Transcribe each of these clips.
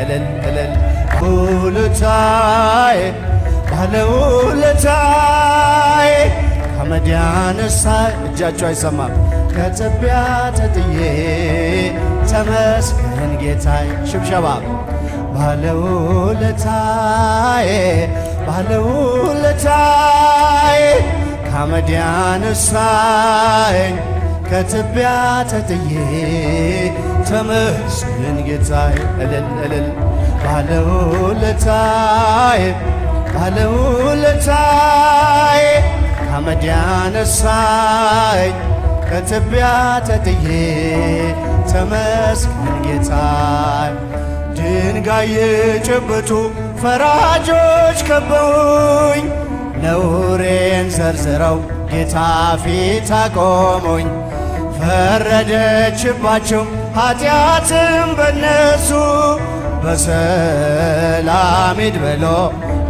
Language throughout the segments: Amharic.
እልል እልል ውለታዬ ባለውለታዬ ከአመድ ያነሳኝ እጃቸው አይሰማም ከትቢያ ተጥዬ ተመስገን ጌታዬ ሽብሸባ ባለውለታዬ ባለውለታዬ ከአመድ ያነሳኝ ከትቢያ ተጥዬ ተመስገን ጌታዬ እልል እልል ባለውለታዬ ባለውለታዬ ከአመድ ያነሳኝ ከትቢያ ተጥዬ ተመስገን ጌታዬ ድንጋይ የጨበጡ ፈራጆች ከበውኝ ነውሬን ዘርዝረው ጌታ ፊት አቆሙኝ ፈረደችባቸው ኃጢአትም በነሱ በሰላም ሂድ ብሎ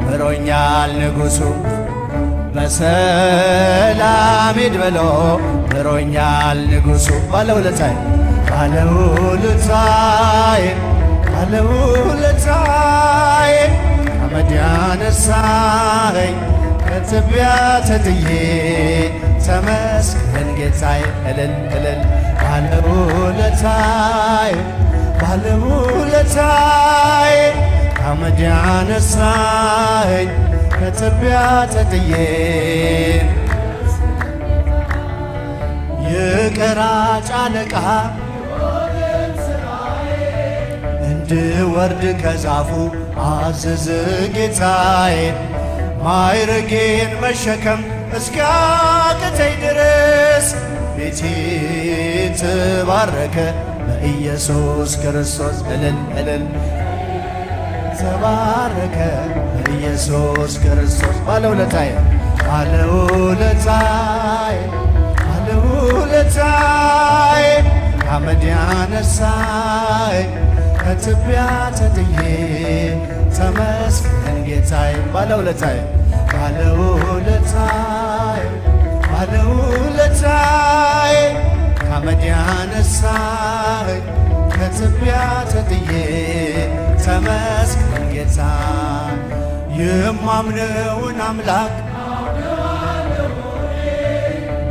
ምሮኛል ንጉሡ በሰላም ሂድ ብሎ ምሮኛል ንጉሡ ባለውለታዬ ባለውለታዬ ባለውለታዬ ከአመድ ያነሳኝ ከትቢያ ተጥዬ ተመስገን ጌታዬ እልል እልል ባለውለታዬ ባለውለታዬ ከአመድ ያነሳኝ ከትቢያ ተጥዬ የቀራጭ አለቃ እንድወርድ ከዛፉ አዘዘ ጌታዬ ማዕረጌን መሸከም እስኪያቅተኝ ድረስ ቤቴ ተባረከ በኢየሱስ ክርስቶስ እልል እልል ተባረከ በኢየሱስ ክርስቶስ ባለውለታዬ ባለውለታዬ ባለውለታዬ ከአመድ ያነሳኝ ከትቢያ ተጥዬ ተመስገን ጌታዬ ባለውለታዬ ባለውለታዬ ባለውለታዬ ከአመድ ያነሳኝ ከትቢያ ተጥዬ ተመስገን ጌታዬ የማምነውን አምላክ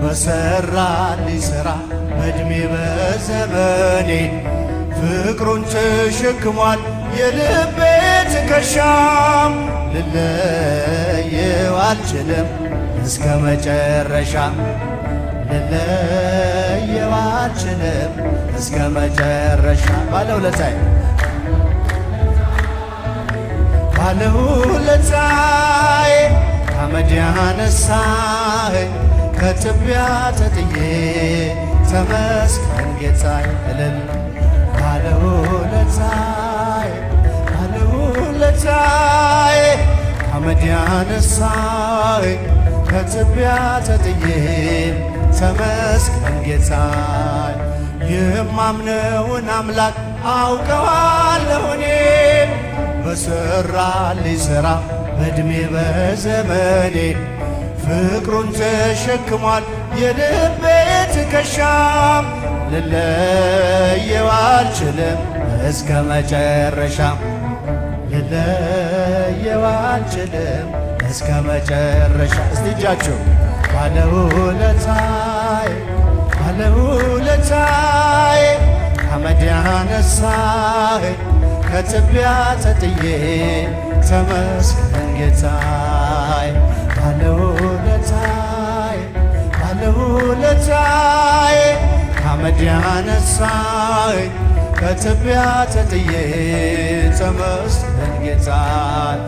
በሠራልኝ ሥራ በዕድሜ በዘመኔ ፍቅሩን ተሸክሟል የልቤ ትከሻም ልለየው አልችልም እስከ መጨረሻ ልለየው አልችልም እስከ መጨረሻ ባለውለታዬ ባለውለታዬ ከአመድ ያነሳኝ ከትቢያ ተጥዬ ተመስገን ጌታዬ እልል ባለውለታዬ ባለውለታዬ ከአመድ ያነሳኝ ከትቢያ ተጥዬ ተመስገን ጌታዬ የማምነውን አምላክ አውቀዋለሁ እኔ በሠራልኝ ሥራ በዕድሜ በዘመኔ ፍቅሩን ተሸክሟል የልቤ ትከሻም ልለየው አልችልም እስከ መጨረሻ ልለየው አልችልም እስከ መጨረሻ እስቲ እጃችሁ ባለውለታዬ ባለውለታዬ ከአመድ ያነሳኝ ከትቢያ ተጥዬ ተመስገን ጌታዬ ባለውለታዬ ባለውለታዬ ከአመድ ያነሳኝ ከትቢያ ተጥዬ ተመስገን ጌታዬ